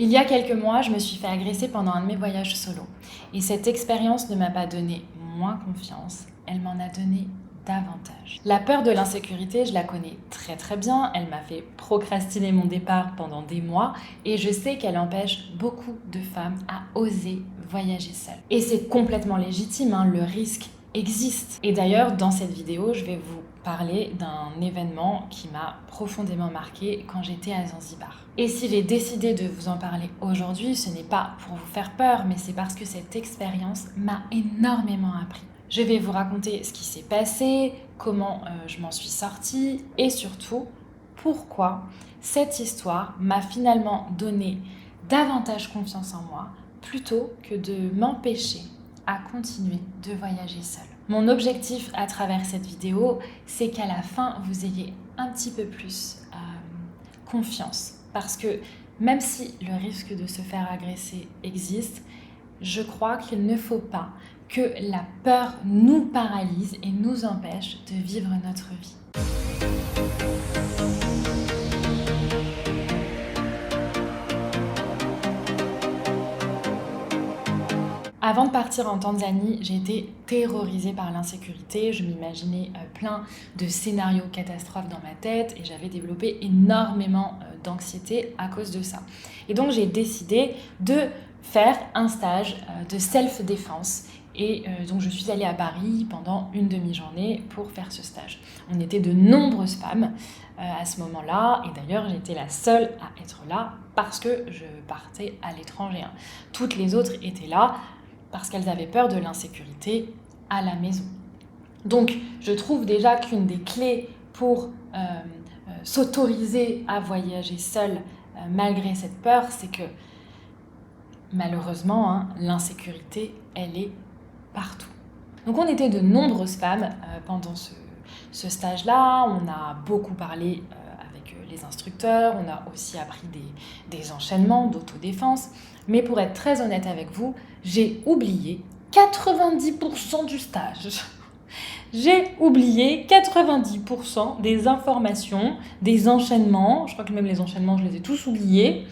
Il y a quelques mois, je me suis fait agresser pendant un de mes voyages solo. Et cette expérience ne m'a pas donné moins confiance, elle m'en a donné davantage. La peur de l'insécurité, je la connais très très bien, elle m'a fait procrastiner mon départ pendant des mois et je sais qu'elle empêche beaucoup de femmes à oser voyager seules. Et c'est complètement légitime, le risque existe. Et d'ailleurs, dans cette vidéo, je vais vous parler d'un événement qui m'a profondément marquée quand j'étais à Zanzibar. Et si j'ai décidé de vous en parler aujourd'hui, ce n'est pas pour vous faire peur, mais c'est parce que cette expérience m'a énormément appris. Je vais vous raconter ce qui s'est passé, comment je m'en suis sortie et surtout pourquoi cette histoire m'a finalement donné davantage confiance en moi plutôt que de m'empêcher à continuer de voyager seule. Mon objectif à travers cette vidéo, c'est qu'à la fin, vous ayez un petit peu plus confiance. Parce que même si le risque de se faire agresser existe, je crois qu'il ne faut pas que la peur nous paralyse et nous empêche de vivre notre vie. Avant de partir en Tanzanie, j'ai été terrorisée par l'insécurité. Je m'imaginais plein de scénarios catastrophes dans ma tête et j'avais développé énormément d'anxiété à cause de ça. Et donc j'ai décidé de faire un stage de self-défense. Et donc je suis allée à Paris pendant une demi-journée pour faire ce stage. On était de nombreuses femmes à ce moment-là, et d'ailleurs j'étais la seule à être là parce que je partais à l'étranger. Toutes les autres étaient là parce qu'elles avaient peur de l'insécurité à la maison. Donc je trouve déjà qu'une des clés pour s'autoriser à voyager seule malgré cette peur, c'est que malheureusement, l'insécurité, elle est partout. Donc on était de nombreuses femmes pendant ce stage-là, on a beaucoup parlé avec les instructeurs, on a aussi appris des enchaînements d'autodéfense, mais pour être très honnête avec vous, j'ai oublié 90% du stage. J'ai oublié 90% des informations, des enchaînements, je crois que même les enchaînements, je les ai tous oubliés.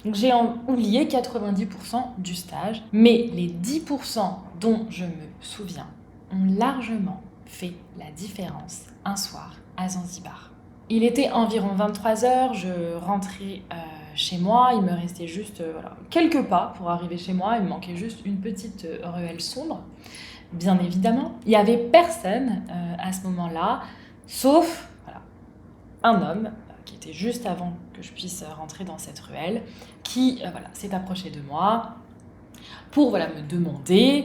Donc j'ai oublié 90% du stage, mais les 10% dont je me souviens ont largement fait la différence un soir à Zanzibar. Il était environ 23h, je rentrais chez moi, il me restait juste quelques pas pour arriver chez moi, il me manquait juste une petite ruelle sombre, bien évidemment. Il n'y avait personne à ce moment-là, sauf un homme qui était juste avant que je puisse rentrer dans cette ruelle, qui s'est approché de moi pour me demander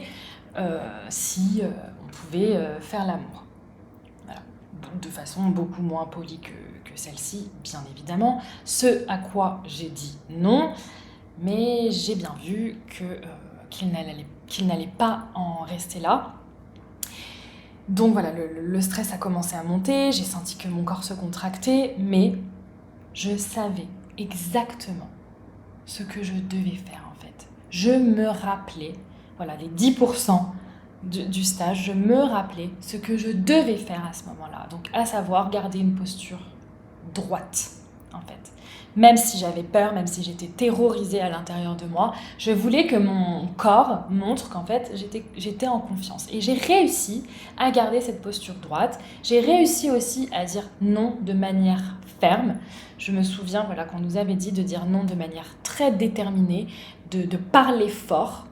si on pouvait faire l'amour. De façon beaucoup moins polie que celle-ci, bien évidemment. Ce à quoi j'ai dit non, mais j'ai bien vu qu'il n'allait pas en rester là. Donc le stress a commencé à monter, j'ai senti que mon corps se contractait, mais je savais exactement ce que je devais faire en fait. Je me rappelais, les 10% du stage, je me rappelais ce que je devais faire à ce moment-là. Donc à savoir garder une posture droite en fait. Même si j'avais peur, même si j'étais terrorisée à l'intérieur de moi, je voulais que mon corps montre qu'en fait j'étais en confiance. Et j'ai réussi à garder cette posture droite. J'ai réussi aussi à dire non de manière ferme. Je me souviens qu'on nous avait dit de dire non de manière très déterminée, de parler fort,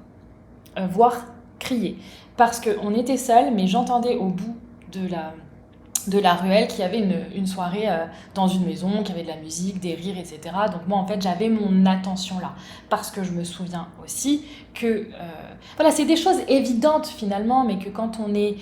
voire crier. Parce qu'on était seuls, mais j'entendais au bout de la ruelle qu'il y avait une soirée dans une maison, qu'il y avait de la musique, des rires, etc. Donc moi, en fait, j'avais mon attention là. Parce que je me souviens aussi que... c'est des choses évidentes finalement, mais que quand on est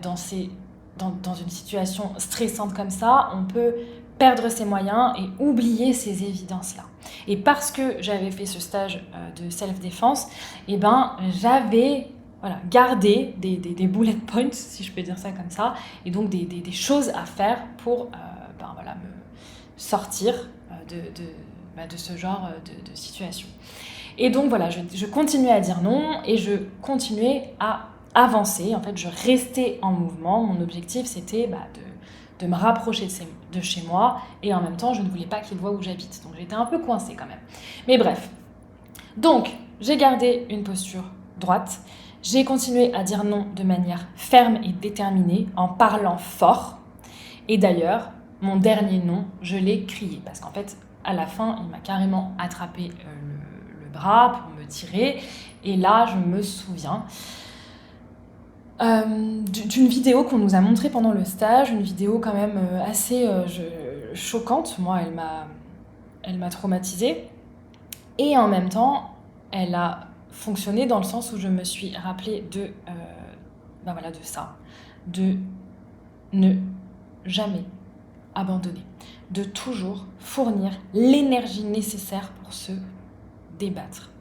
dans une situation stressante comme ça, on peut perdre ses moyens et oublier ces évidences-là. Et parce que j'avais fait ce stage de self-défense, j'avais garder des bullet points, si je peux dire ça comme ça, et donc des choses à faire pour me sortir de ce genre de situation. Et donc je continuais à dire non et je continuais à avancer. En fait, je restais en mouvement. Mon objectif, c'était de me rapprocher de chez moi et en même temps, je ne voulais pas qu'il voie où j'habite. Donc j'étais un peu coincée quand même. Mais bref, Donc, j'ai gardé une posture droite. J'ai continué à dire non de manière ferme et déterminée, en parlant fort. Et d'ailleurs, mon dernier non, je l'ai crié. Parce qu'en fait, à la fin, il m'a carrément attrapé le bras pour me tirer. Et là, je me souviens d'une vidéo qu'on nous a montrée pendant le stage, une vidéo quand même assez choquante. Moi, elle m'a traumatisée. Et en même temps, elle a fonctionné dans le sens où je me suis rappelée de ça, de ne jamais abandonner, de toujours fournir l'énergie nécessaire pour se débattre.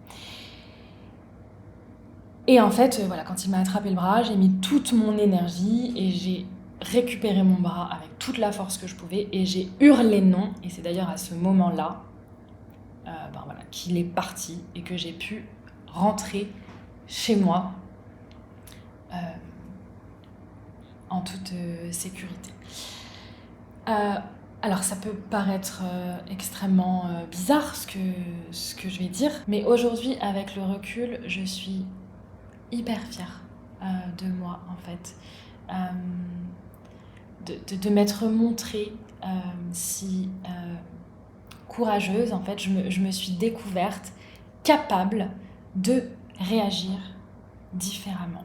Et en fait, quand il m'a attrapé le bras, j'ai mis toute mon énergie et j'ai récupéré mon bras avec toute la force que je pouvais et j'ai hurlé non. Et c'est d'ailleurs à ce moment-là qu'il est parti et que j'ai pu rentrer chez moi en toute sécurité. Alors ça peut paraître extrêmement bizarre ce que je vais dire, mais aujourd'hui avec le recul, je suis hyper fière de moi en fait, de m'être montrée si courageuse. En fait, je me suis découverte capable de réagir différemment.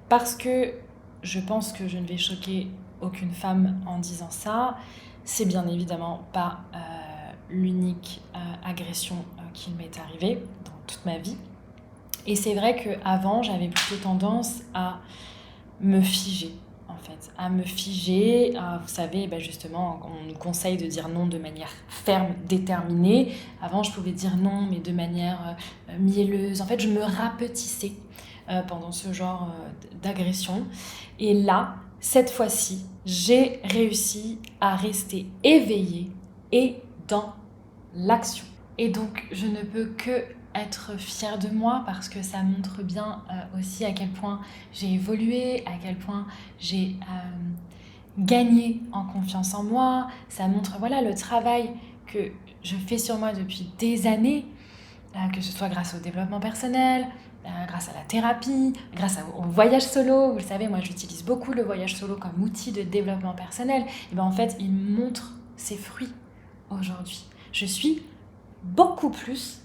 Parce que je pense que je ne vais choquer aucune femme en disant ça. C'est bien évidemment pas l'unique agression qui m'est arrivée dans toute ma vie. Et c'est vrai qu'avant, j'avais plutôt tendance à me figer, en fait. À me figer, vous savez, justement, on nous conseille de dire non de manière ferme, déterminée. Avant, je pouvais dire non, mais de manière mielleuse. En fait, je me rapetissais pendant ce genre d'agression. Et là, cette fois-ci, j'ai réussi à rester éveillée et dans l'action. Et donc, je ne peux que être fière de moi parce que ça montre bien aussi à quel point j'ai évolué, à quel point j'ai gagné en confiance en moi. Ça montre le travail que je fais sur moi depuis des années, que ce soit grâce au développement personnel, grâce à la thérapie, grâce au voyage solo. Vous le savez, moi j'utilise beaucoup le voyage solo comme outil de développement personnel. Et en fait, il montre ses fruits aujourd'hui. Je suis beaucoup plus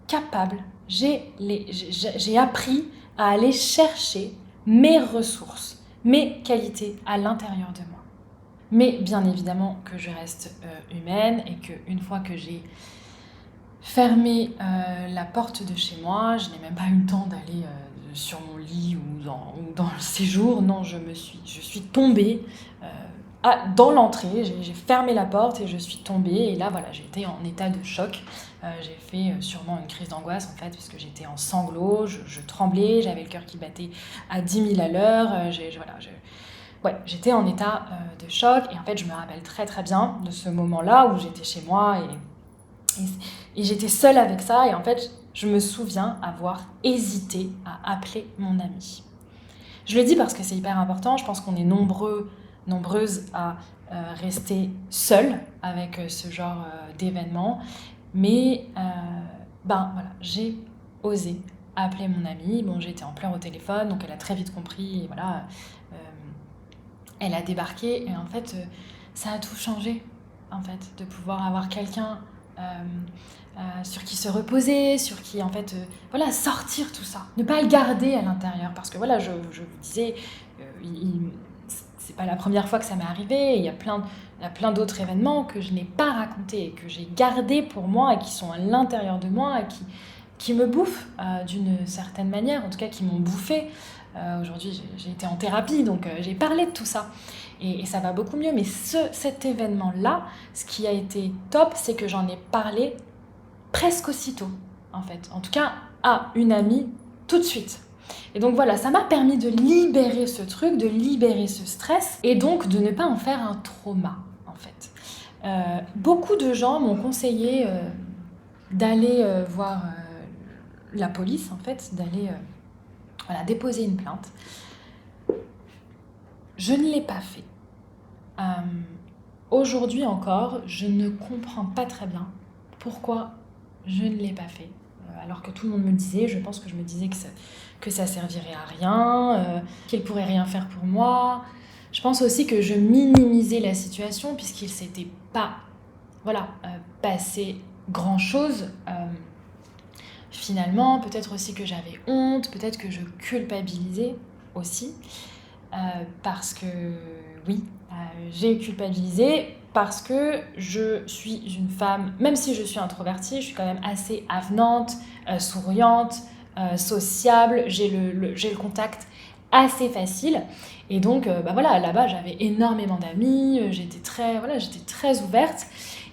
capable. J'ai appris à aller chercher mes ressources, mes qualités à l'intérieur de moi. Mais bien évidemment que je reste humaine et qu'une fois que j'ai fermé la porte de chez moi, je n'ai même pas eu le temps d'aller sur mon lit ou dans le séjour. Non, je suis tombée dans l'entrée, j'ai fermé la porte et je suis tombée. Et là, j'ai été en état de choc. J'ai fait sûrement une crise d'angoisse, en fait, parce que j'étais en sanglots, je tremblais, j'avais le cœur qui battait à 10 000 à l'heure. J'étais en état de choc. Et en fait, je me rappelle très très bien de ce moment-là où j'étais chez moi et j'étais seule avec ça. Et en fait, je me souviens avoir hésité à appeler mon ami. Je le dis parce que c'est hyper important. Je pense qu'on est nombreuses à rester seules avec ce genre d'événement. Mais j'ai osé appeler mon amie. Bon, j'étais en pleurs au téléphone, donc elle a très vite compris. Et elle a débarqué. Et en fait, ça a tout changé, en fait, de pouvoir avoir quelqu'un sur qui se reposer, sur qui, en fait, sortir tout ça. Ne pas le garder à l'intérieur. Parce que, je vous disais, c'est pas la première fois que ça m'est arrivé. Il y a plein d'autres événements que je n'ai pas racontés et que j'ai gardés pour moi et qui sont à l'intérieur de moi et qui me bouffent d'une certaine manière, en tout cas qui m'ont bouffé. Aujourd'hui, j'ai été en thérapie, donc j'ai parlé de tout ça. Et ça va beaucoup mieux. Mais cet événement-là, ce qui a été top, c'est que j'en ai parlé presque aussitôt, en fait. En tout cas, à une amie, tout de suite. Et donc ça m'a permis de libérer ce truc, de libérer ce stress, et donc de ne pas en faire un trauma, en fait. Beaucoup de gens m'ont conseillé d'aller voir la police, en fait, d'aller déposer une plainte. Je ne l'ai pas fait. Aujourd'hui encore, je ne comprends pas très bien pourquoi je ne l'ai pas fait. alors que tout le monde me le disait. Je pense que je me disais que ça servirait à rien, qu'il pourrait rien faire pour moi. Je pense aussi que je minimisais la situation puisqu'il s'était pas passé grand-chose. Finalement, peut-être aussi que j'avais honte, peut-être que je culpabilisais aussi, parce que oui, j'ai culpabilisé parce que je suis une femme, même si je suis introvertie, je suis quand même assez avenante, souriante, sociable, j'ai le contact assez facile. Et donc, là-bas, j'avais énormément d'amis, j'étais très ouverte.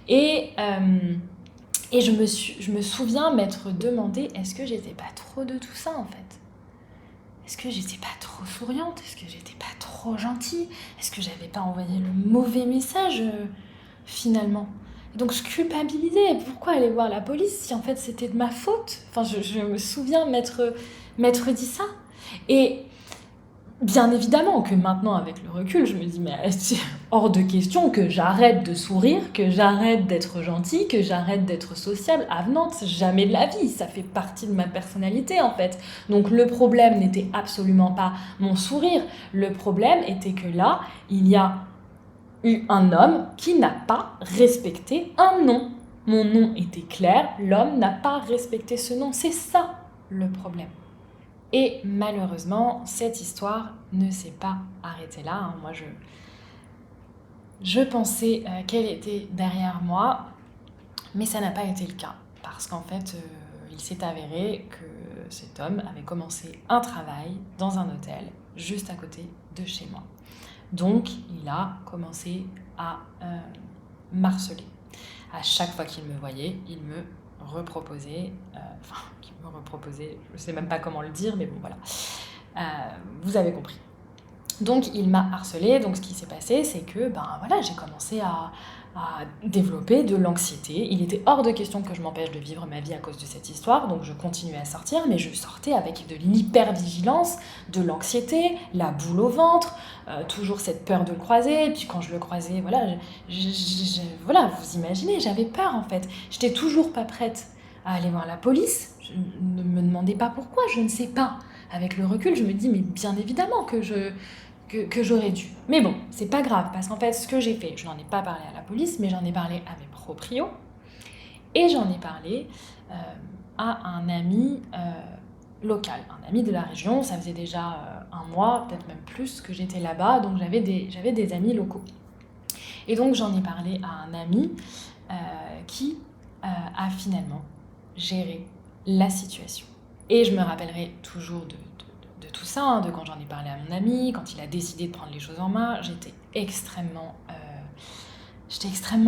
Et, je me souviens m'être demandé, est-ce que j'étais pas trop de tout ça en fait? Est-ce que j'étais pas trop souriante? Est-ce que j'étais pas trop gentille? Est-ce que j'avais pas envoyé le mauvais message finalement? Et donc je culpabilisais. Pourquoi aller voir la police si en fait c'était de ma faute? Enfin, je me souviens m'être dit ça. Et bien évidemment que maintenant, avec le recul, je me dis, mais c'est hors de question que j'arrête de sourire, que j'arrête d'être gentille, que j'arrête d'être sociable, avenante, jamais de la vie. Ça fait partie de ma personnalité, en fait. Donc le problème n'était absolument pas mon sourire. Le problème était que là, il y a eu un homme qui n'a pas respecté un nom. Mon nom était clair, l'homme n'a pas respecté ce nom. C'est ça, le problème. Et malheureusement, cette histoire ne s'est pas arrêtée là. Moi, je pensais qu'elle était derrière moi, mais ça n'a pas été le cas. Parce qu'en fait, il s'est avéré que cet homme avait commencé un travail dans un hôtel juste à côté de chez moi. Donc, il a commencé à m'harceler. À chaque fois qu'il me voyait, il me reproposait, je ne sais même pas comment le dire, mais bon voilà, vous avez compris. Donc il m'a harcelée, donc ce qui s'est passé, c'est que j'ai commencé à développer de l'anxiété. Il était hors de question que je m'empêche de vivre ma vie à cause de cette histoire, donc je continuais à sortir, mais je sortais avec de l'hypervigilance, de l'anxiété, la boule au ventre, toujours cette peur de le croiser, et puis quand je le croisais, vous imaginez, j'avais peur en fait. J'étais toujours pas prête à aller voir la police, je ne me demandais pas pourquoi, je ne sais pas. Avec le recul, je me dis, mais bien évidemment que j'aurais dû. Mais bon, c'est pas grave, parce qu'en fait, ce que j'ai fait, je n'en ai pas parlé à la police, mais j'en ai parlé à mes proprios, et j'en ai parlé à un ami local, un ami de la région. Ça faisait déjà un mois, peut-être même plus, que j'étais là-bas, donc j'avais des amis locaux. Et donc j'en ai parlé à un ami qui a finalement géré la situation. Et je me rappellerai toujours de tout ça, de quand j'en ai parlé à mon ami, quand il a décidé de prendre les choses en main. J'étais extrêmement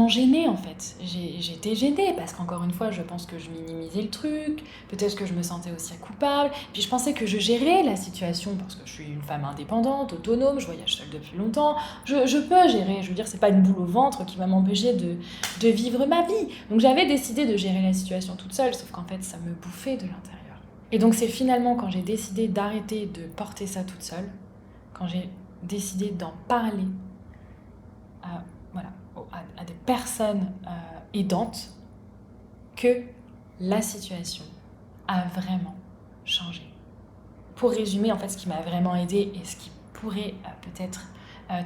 gênée en fait. J'étais gênée parce qu'encore une fois, je pense que je minimisais le truc, peut-être que je me sentais aussi coupable. Puis je pensais que je gérais la situation parce que je suis une femme indépendante, autonome, je voyage seule depuis longtemps. Je peux gérer, je veux dire, c'est pas une boule au ventre qui va m'empêcher de vivre ma vie. Donc j'avais décidé de gérer la situation toute seule, sauf qu'en fait, ça me bouffait de l'intérieur. Et donc c'est finalement quand j'ai décidé d'arrêter de porter ça toute seule, quand j'ai décidé d'en parler à des personnes aidantes, que la situation a vraiment changé. Pour résumer, en fait, ce qui m'a vraiment aidée et ce qui pourrait peut-être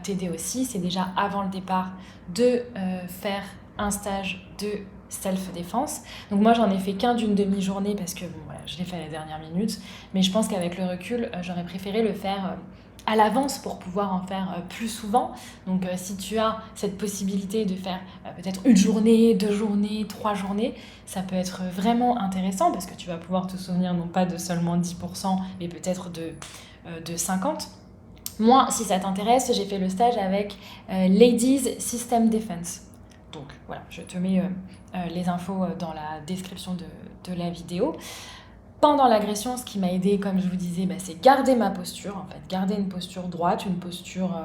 t'aider aussi, c'est déjà avant le départ de faire un stage de self-défense. Donc moi, j'en ai fait qu'un d'une demi-journée parce que je l'ai fait à la dernière minute, mais je pense qu'avec le recul, j'aurais préféré le faire à l'avance pour pouvoir en faire plus souvent. Donc si tu as cette possibilité de faire peut-être une journée, 2 journées, 3 journées, ça peut être vraiment intéressant parce que tu vas pouvoir te souvenir non pas de seulement 10%, mais peut-être de 50%. Moi, si ça t'intéresse, j'ai fait le stage avec Ladies System Defense. Donc voilà, je te mets les infos dans la description de la vidéo. Pendant l'agression, ce qui m'a aidée, comme je vous disais, c'est garder ma posture, en fait, garder une posture droite, une posture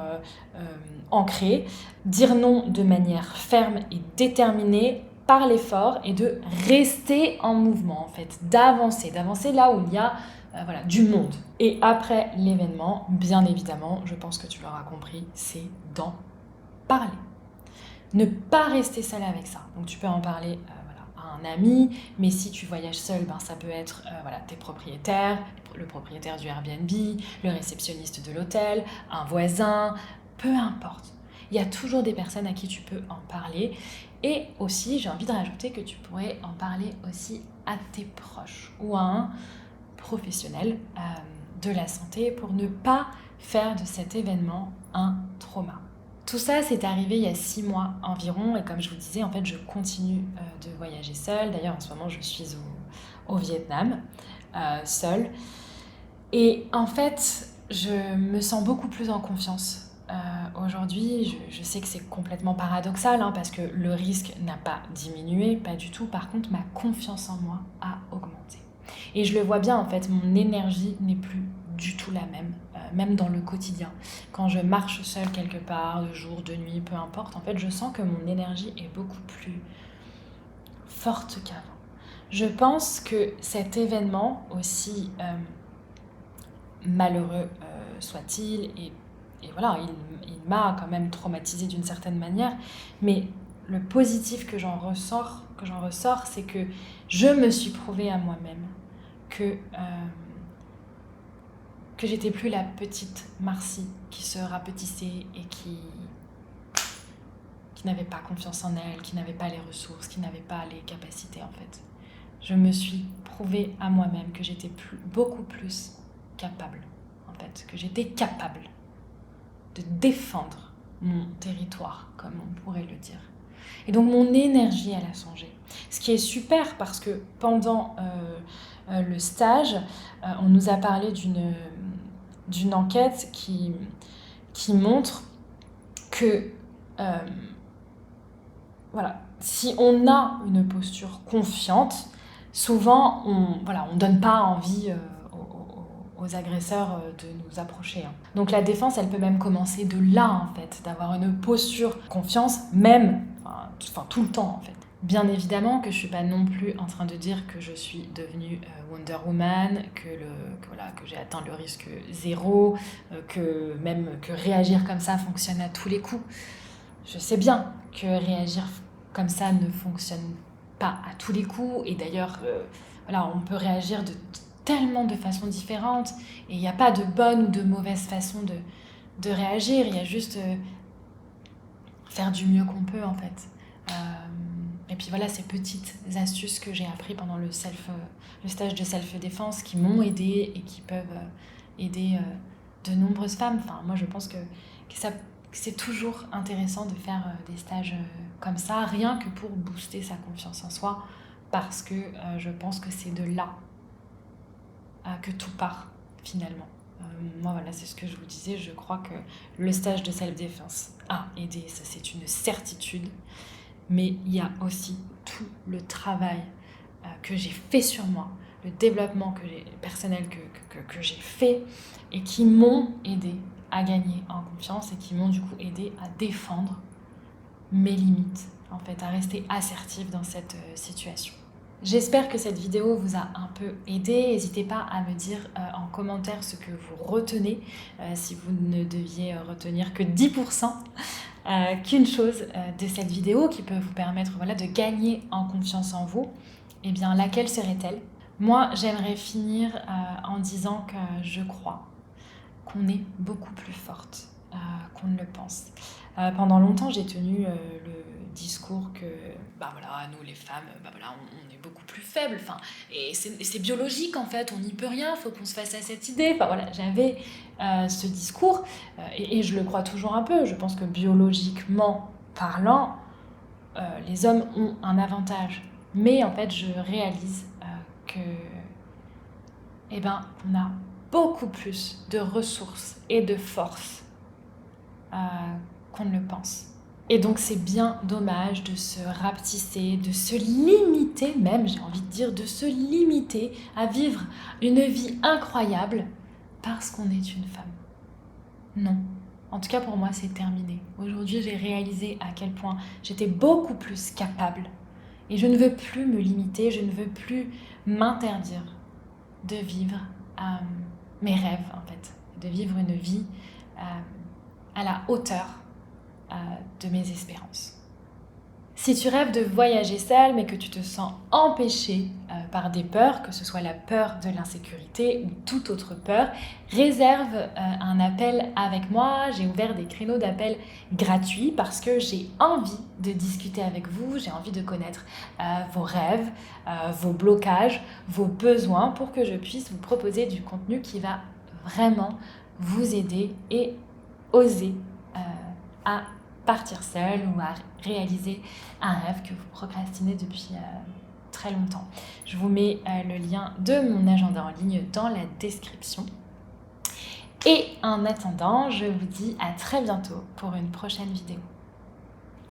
ancrée, dire non de manière ferme et déterminée, parler fort et de rester en mouvement, en fait, d'avancer là où il y a du monde. Et après l'événement, bien évidemment, je pense que tu l'auras compris, c'est d'en parler. Ne pas rester seule avec ça. Donc tu peux en parler à un ami, mais si tu voyages seul, ça peut être tes propriétaires, le propriétaire du Airbnb, le réceptionniste de l'hôtel, un voisin, peu importe. Il y a toujours des personnes à qui tu peux en parler. Et aussi, j'ai envie de rajouter que tu pourrais en parler aussi à tes proches ou à un professionnel de la santé pour ne pas faire de cet événement un trauma. Tout ça, c'est arrivé il y a 6 mois environ et comme je vous disais, en fait, je continue de voyager seule. D'ailleurs, en ce moment, je suis au Vietnam, seule. Et en fait, je me sens beaucoup plus en confiance. Aujourd'hui, je sais que c'est complètement paradoxal parce que le risque n'a pas diminué, pas du tout. Par contre, ma confiance en moi a augmenté. Et je le vois bien, en fait, mon énergie n'est plus du tout la même, même dans le quotidien. Quand je marche seule quelque part, de jour, de nuit, peu importe, en fait, je sens que mon énergie est beaucoup plus forte qu'avant. Je pense que cet événement, aussi malheureux soit-il, et voilà, il m'a quand même traumatisée d'une certaine manière, mais le positif que j'en ressors, c'est que je me suis prouvé à moi-même que j'étais plus la petite Marcie qui se rapetissait et qui n'avait pas confiance en elle, qui n'avait pas les ressources, qui n'avait pas les capacités en fait. Je me suis prouvé à moi-même que j'étais beaucoup plus capable en fait, que j'étais capable de défendre mon territoire, comme on pourrait le dire. Et donc mon énergie, elle a changé. Ce qui est super parce que pendant le stage, on nous a parlé d'une enquête qui montre que si on a une posture confiante, souvent on donne pas envie aux agresseurs de nous approcher. Donc la défense, elle peut même commencer de là en fait, d'avoir une posture confiance, même tout le temps en fait. Bien évidemment que je suis pas non plus en train de dire que je suis devenue Wonder Woman, que j'ai atteint le risque zéro, que réagir comme ça fonctionne à tous les coups. Je sais bien que réagir comme ça ne fonctionne pas à tous les coups, et d'ailleurs on peut réagir de tellement de façons différentes, et il n'y a pas de bonne ou de mauvaise façon de réagir, il y a juste faire du mieux qu'on peut en fait. Et puis voilà, ces petites astuces que j'ai appris pendant le stage de self-défense qui m'ont aidée et qui peuvent aider de nombreuses femmes. Enfin, moi je pense que c'est toujours intéressant de faire des stages comme ça, rien que pour booster sa confiance en soi, parce que je pense que c'est de là que tout part finalement. Moi voilà, c'est ce que je vous disais, je crois que le stage de self-défense a aidé, ça c'est une certitude, mais il y a aussi tout le travail que j'ai fait sur moi, le développement personnel que j'ai fait et qui m'ont aidé à gagner en confiance et qui m'ont du coup aidé à défendre mes limites, en fait, à rester assertive dans cette situation. J'espère que cette vidéo vous a un peu aidé. N'hésitez pas à me dire en commentaire ce que vous retenez, si vous ne deviez retenir que 10%, qu'une chose de cette vidéo qui peut vous permettre de gagner en confiance en vous. Eh bien, laquelle serait-elle ? Moi, j'aimerais finir en disant que je crois qu'on est beaucoup plus forte qu'on ne le pense. Pendant longtemps, j'ai tenu le discours que nous les femmes, on est beaucoup plus faibles, et c'est biologique en fait, on n'y peut rien, faut qu'on se fasse à cette idée. J'avais ce discours et je le crois toujours un peu. Je pense que biologiquement parlant, les hommes ont un avantage, mais en fait, je réalise que on a beaucoup plus de ressources et de force qu'on ne le pense. Et donc c'est bien dommage de se rapetisser, de se limiter même, j'ai envie de dire, de se limiter à vivre une vie incroyable parce qu'on est une femme. Non. En tout cas pour moi c'est terminé. Aujourd'hui j'ai réalisé à quel point j'étais beaucoup plus capable. Et je ne veux plus me limiter, je ne veux plus m'interdire de vivre mes rêves en fait, de vivre une vie à la hauteur de mes espérances. Si tu rêves de voyager seul, mais que tu te sens empêché par des peurs, que ce soit la peur de l'insécurité ou toute autre peur, réserve un appel avec moi. J'ai ouvert des créneaux d'appel gratuits parce que j'ai envie de discuter avec vous, j'ai envie de connaître vos rêves, vos blocages, vos besoins pour que je puisse vous proposer du contenu qui va vraiment vous aider et oser à partir seul ou à réaliser un rêve que vous procrastinez depuis très longtemps. Je vous mets le lien de mon agenda en ligne dans la description. Et en attendant, je vous dis à très bientôt pour une prochaine vidéo.